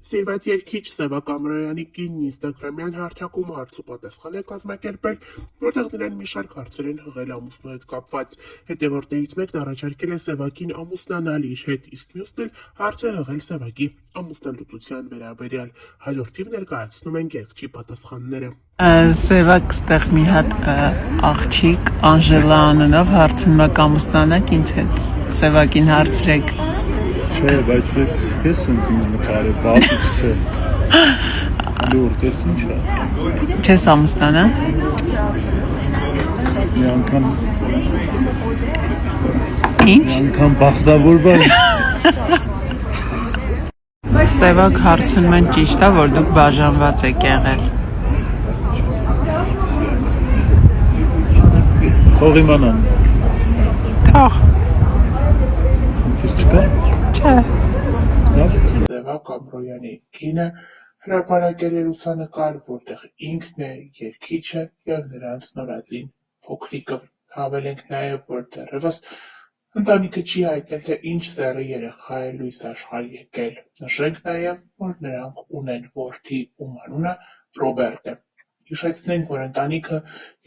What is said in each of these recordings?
Սիրված երգիչ Սևակ Ամրոյանի կինն ինստագրամյան հարթակում հարց ու պատասխան է կազմակերպել, որտեղ նրան մի շարք հարցեր են հղել ամուսնու հետ կապված։ Հետևորդներից մեկն առաջարկել է Սևակին ամուսնանալ իր հետ, իսկ մյուսն էլ հարց է հղել Սևակի ամուսնալուծության վերաբերյալ։ Հաջորդիվ ներկայացնում են երգչի պատասխանները։ Սևակ ստեղ մի հատ աղջիկ Անժելա անունով հարցնում է կամուսնանաք ինձ հետ։ Սևակին հարցրեք։ Չէ, բայց ես ինձ նկարել, բացիկ չէ։ Լուրջ, ես ինչ է։ Չես ամուսնանա։ Մի անգամ Ինչ։ մի անգամ բախտավորվել։ Սևակ հարցնում են ճիշտ է, որ դուք բաժանված եք եղել։ Թող իմանամ։ Թող։ Ինչ չկա։ Չէ։ Սևակ Ամրոյանի կինը հրապարակել է լուսանկար, որտեղ ինքն է երգիչը և նրանց նորածին փոքրիկը։ Հավելենք նաև, որ դեռևս ընտանիքը չի հայտնել, թե ինչ սեռի երեխա է լույս աշխարհ եկել։ Նշենք նաև, որ նրանք ունեն որդի, ում անունը Ռոբերտ է։ Հիշեցնենք, որ ընտանիքը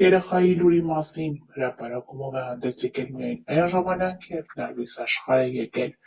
երեխայի լուրի մասին հրապարակումով է հանդես եկել միայն այն ժամանակ, երբ նա լույս աշխարհ է եկել,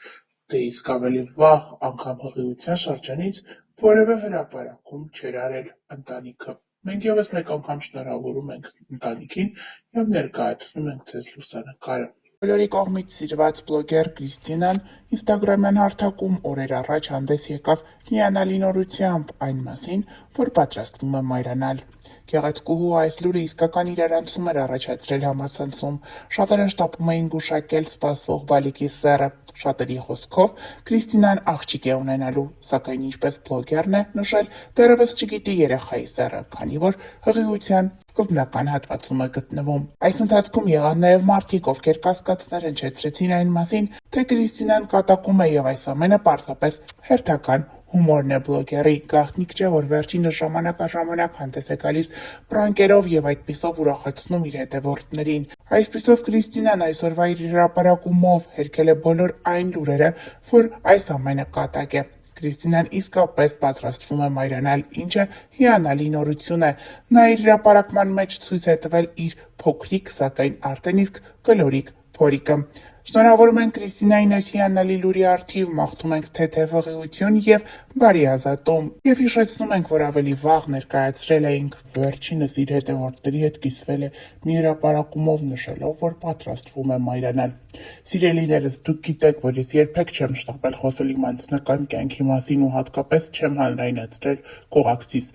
դե իսկ ավելի վաղ անգամ հղիության շրջանից որևէ հրապարակում չէր արել ընտանիքը։ Մենք ևս մեկ անգամ շնորհավորում ենք ընտանիքին և ներկայացնում ենք ձեզ լուսանկարը։ Բոլորի կողմից սիրված բլոգեր Կրիստինան ինստագրամյան հարթակում օրեր առաջ հանդես եկավ հիանալի նորությամբ այն մասին, որ պատրաստվում է մայրանալ։ Գեղեցկուհու այս լուրը իսկական իրարանցում էր առաջացրել համացանցում։ Շատերը շտապում էին գուշակել սպասվող բալիկի սեռը։ Շատերի խոսքով Կրիստինան աղջիկ է ունենալու, սակայն ինչպես բլոգերն է նշել, դեռևս չգիտի երեխայի սեռը, քանի որ հղիության սկզբնական հատվածում է գտնվում։ Այս ընթացքում եղան նաև մարդիկ, ովքեր կասկածներ հնչեցրեցին այն մասին, թե Կրիստինան կատակում է և այս ամենը պարզապես հերթական հումորն է բլոգերի։ Գաղտնիք չէ, որ վերջինս ժամանակ առ ժամանակ հանդես է գալիս պրանկերով և այդպիսով ուրախացնում իր հետևորդներին։ Այսպիսով Կրիստինան այսօրվա իր հրապարակումով հերքել է բոլոր այն լուրերը, որ այս ամենը կատակ է։ Կրիստինան իսկապես պատրաստվում է մայրանալ, ինչը հիանալի նորություն է։ Նա իր հրապարակման մեջ ցույց է տվել իր փոքրիկ, սակայն արդեն իսկ կլորիկ փորիկը։ Շնորհավորում ենք Կրիստինային այս հիանալի լուրի առթիվ, մաղթում ենք թեթև հղիություն և բարի ազատում։ Եվ հիշեցնում ենք, որ ավելի վաղ ներկայացրել էինք վերջինս իր հետևորդների հետ կիսվել է մի հրապարակումով նշելով, որ պատրաստվում է մայրանալ։ Սիրելիներս, դուք գիտեք, որ ես երբեք չեմ շտապել խոսել իմ անձնական կյանքի մասին ու հատկապես չեմ հանրայնացրել կողակցիս։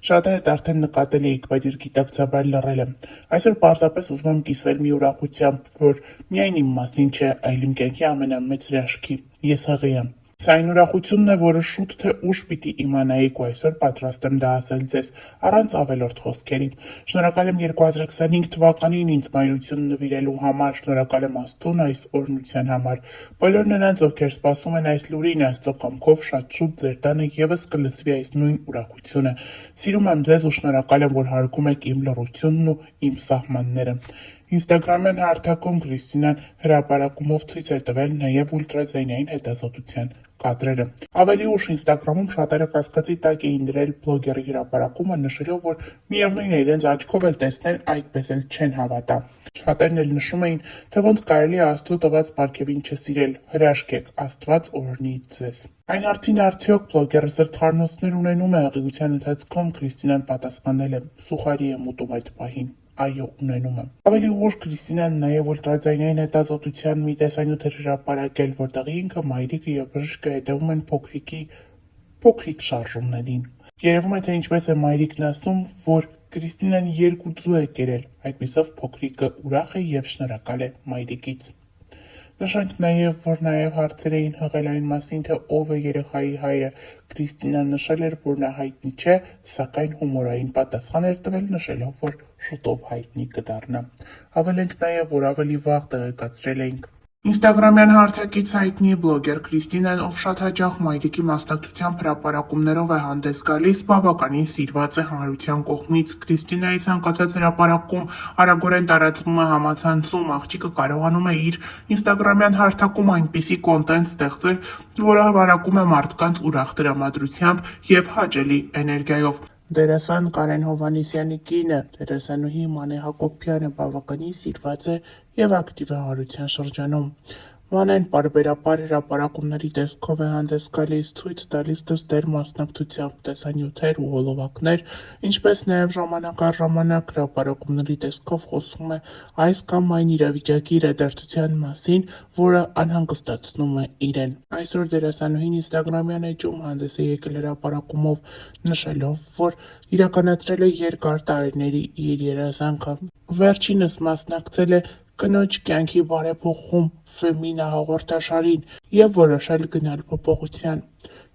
Շատերդ արդեն նկատել էիք, բայց ես գիտակցաբար լռել եմ։ Այսօր պարզապես ուզում եմ կիսվել մի ուրախությամբ, որ միայն իմ մասին չէ, այլ իմ կյանքի ամենամեծ հրաշքի։ Ես հղի եմ։ Սա այն ուրախությունն է, որը շուտ թե ուշ պիտի իմանայիք ու այսօր պատրաստ եմ դա ասել ձեզ, առանց ավելորդ խոսքերի։ Շնորհակալ եմ 2025 թվականին ինձ մայրություն նվիրելու համար, շնորհակալ եմ Աստծուն այս օրհնության համար։ Բոլոր նրանց, ովքեր սպասում են այս լուրին, Աստծո կամքով շատ շուտ ձեր տանը ևս կլսվի այս նույն ուրախությունը։ Սիրում եմ ձեզ ու շնորհակալ եմ, որ հարգում եք իմ լռությունն ու իմ սահմանները։ Ինստագրամյան հարթակում Կրիստինան հրապարակումով ցույց է տվել նաև ուլտրաձայնային հետազոտության կադրերը։ Ավելի ուշ ինստագրամում շատերը կասկածի տակ էին դրել բլոգերի հրապարակումը, նշելով, որ միևնույն է իրենց աչքով էլ տեսնեն, այդպես էլ չեն հավատա։ Շատերն էլ նշում էին, թե ոնց կարելի է Աստծո տված պարգևին չսիրել, հրաշք եք, Աստված օրհնի ձեզ։ Այն արդին արդյոք բլոգերը սրտխառնոցներ ունենում է հղիության ընթացքում, Կրիստինան պատասխանել է. սուխարի եմ ուտում այդ պահին։ Այո, ունենում եմ։ Ավելի ուշ Կրիստինան նաև ուլտրաձայնային հետազոտության մի տեսանյութ էր հրապարակել, որտեղ ինքը, մայրիկը և բժիշկը հետևում են փոքրիկ շարժումներին։ Երևում է, թե ինչպես է մայրիկն ասում, որ Կրիստինան 2 ձու է կերել, այդպիսով փոքրիկը ուրախ է և շնորհակալ է մայրիկից։ Նշենք նաև, որ նաև հարցեր էին հղել այն մասին, թե ով է երեխայի հայրը։ Կրիստինան նշել էր, որ նա հայտնի չէ, սակայն հումորային պատասխան էր տվել, նշելով, որ շուտով հայտնի կդառնա։ Հավելենք նաև, որ ավելի վաղ տեղեկացրել էինք, Ինստագրամյան հարթակից հայտնի բլոգեր Կրիստինեն, ով շատ հաճախ մայրիկի մասնակցությամբ հրապարակումներով է հանդես գալիս, բավականին սիրված է հանրության կողմից։ Կրիստինայի ցանկացած հրապարակում արագորեն տարածվում է համացանցում, աղջիկը կարողանում է իր ինստագրամյան հարթակում այնպիսի կոնտենտ ստեղծել, որը հավարակում է մարդկանց ուրախ տրամադրությամբ և հաճելի էներգիայով։ Դերասան Կարեն Հովհաննիսյանի կինը, դերասանուհի Մանե Հակոբյանը բավականին սիրված է և ակտիվ է հանրության շրջանում։ Մանեն պարբերաբար հրապարակումների տեսքով է հանդես գալիս, ցույց տալիս դստեր մասնակցությամբ տեսանյութեր ու հոլովակներ, ինչպես նաև ժամանակ առ ժամանակ հրապարակումների տեսքով խոսում է այս կամ այն իրավիճակի իրադարձության մասին, որը անհանգստացնում է իրեն։ Այսօր դերասանուհին ինստագրամյան էջում հանդես է եկել հրապարակումով, նշելով, որ իրականացրել է երկար տարիների իր երազանքը։ Վերջինս մասնակցել է կնոջ կյանքի բարեփոխում Ֆեմինա հաղորդաշարին և որոշել գնալ փոփոխության։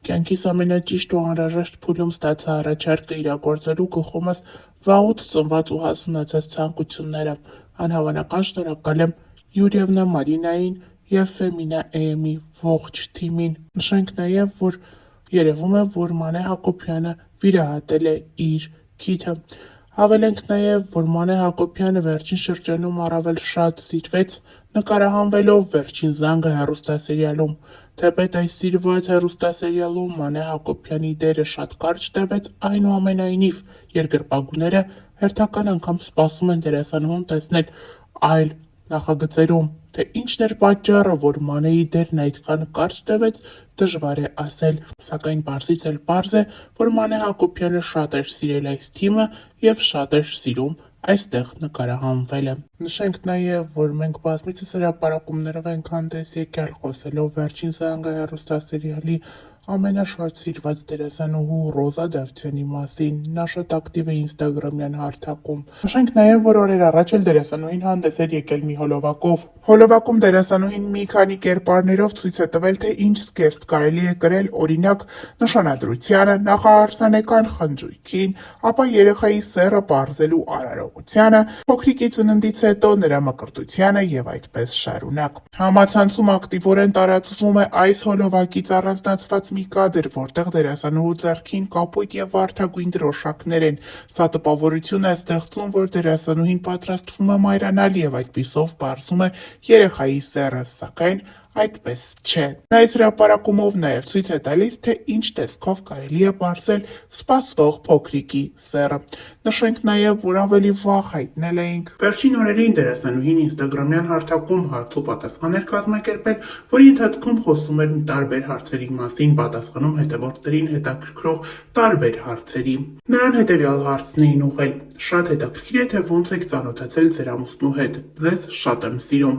Կյանքիս ամենաճիշտ ու անհրաժեշտ փուլում ստացա առաջարկը իրագործելու գլխումս վաղուց ծնված ու հասունացած ցանկությունները։ Անհավանական շնորհակալ եմ Յուրիևնա Մարինային և Ֆեմինա AM-ի ողջ թիմին։ Նշենք նաև, որ երևում է, որ Մանե Հակոբյանը վիրահատել է իր քիթը։ Հավելենք նաև, որ Մանե Հակոբյանը վերջին շրջանում առավել շատ սիրվեց նկարահանվելով «Վերջին զանգը» հեռուստասերիալում։ Թեպետ այս սիրված հեռուստասերիալում Մանե Հակոբյանի դերը շատ կարճ տևեց, այնուամենայնիվ երկրպագուները հերթական անգամ սպասում են դերասանուհուն տեսնել այլ նախագծերում։ Թե ինչն էր պատճառը, որ Մանեի դերն այդքան կարճ տևեց, դժվար է ասել, սակայն պարզից էլ պարզ է, որ Մանե Հակոբյանը շատ էր սիրել այս թիմը և շատ էր սիրում այստեղ նկարահանվելը։ Նշենք նաև, որ մենք բազմիցս հրապարակումներով ենք հանդես եկել խոսելով «Վերջին զանգը» հեռուստասերիալի ամենաշատ սիրված դերասանուհու Ռոզա Դավթյանի մասին։ Նա շատ ակտիվ է ինստագրամյան հարթակում։ Նշենք նաև, որ օրեր առաջ էլ դերասանուհին հանդես էր եկել մի հոլովակով։ Հոլովակում դերասանուհին մի քանի կերպարներով ցույց է տվել, թե ինչ զգեստ կարելի է կրել, օրինակ, նշանադրությանը, նախարարսանեկան խնջույքին, ապա երեխայի սեռը պարզելու արարողությանը, փոքրիկի ծննդից հետո նրա մկրտությանը և այդպես շարունակ։ Համացանցում ակտիվորեն տարածվում է այս հոլովակից առանձնացված մի կադր, որտեղ դերասանուհու ձեռքին կապույտ և վարդագույն դրոշակներ են։ Սա տպավորություն է ստեղծում, որ դերասանուհին պատրաստվում է մայրանալ և այդպիսով պարզում է երեխայի սեռը, սակայն այդպես չէ։ Նա այս հրապարակումով նաև ցույց է տալիս, թե ինչ տեսքով կարելի է պարզել սպասվող փոքրիկի սեռը։ Նշենք նաև, որ ավելի վաղ հայտնել էինք վերջին օրերին դերասանուհին ինստագրամյան հարթակում հարց ու պատասխան էր կազմակերպել, որի ընթացքում խոսում էր տարբեր հարցերի մասին, պատասխանում հետևորդներին հետաքրքրող տարբեր հարցերի։ Նրան հետևյալ հարցն էին ուղղել. «Շատ հետաքրքիր է, թե ոնց եք ծանոթացել ձեր ամուսնու հետ։ Ձեզ շատ եմ սիրում»։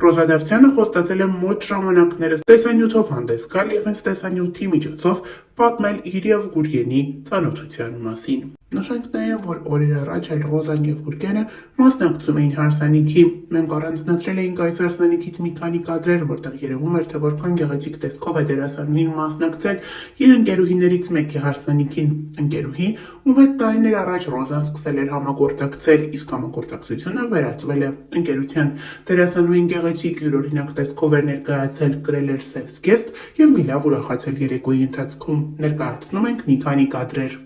Ռոզա Դավթյանը խոստացել է մոտ ժամանակներս տեսանյութով հանդես գալ և հենց տեսանյութի միջոցով պատմել իր և Գուրգենի ծանոթության մասին։ Նշենք նաև, որ օրեր առաջ էլ Ռոզան և Գուրգենը մասնակցում էին հարսանիքի։ Մենք առանձնացրել էինք այս հարսանիքից մի քանի կադրեր, որտեղ երևում էր, թե որքան գեղեցիկ տեսքով է դերասանուհին մասնակցել իր ընկերուհիներից մեկի հարսանիքին։ Ընկերուհի, ում հետ տարիներ առաջ Ռոզան սկսել էր համագործակցել, իսկ համագործակցությունը վերածվել է ընկերության։ Դերասանուհին գեղեցիկ յուրօրինակ տեսքով էր ներկայացել, կրել էր սև զգեստ և մի լավ ուրախացել երեկոյի ընթացքում։ Ներկայացնում ենք մի քանի կադրեր։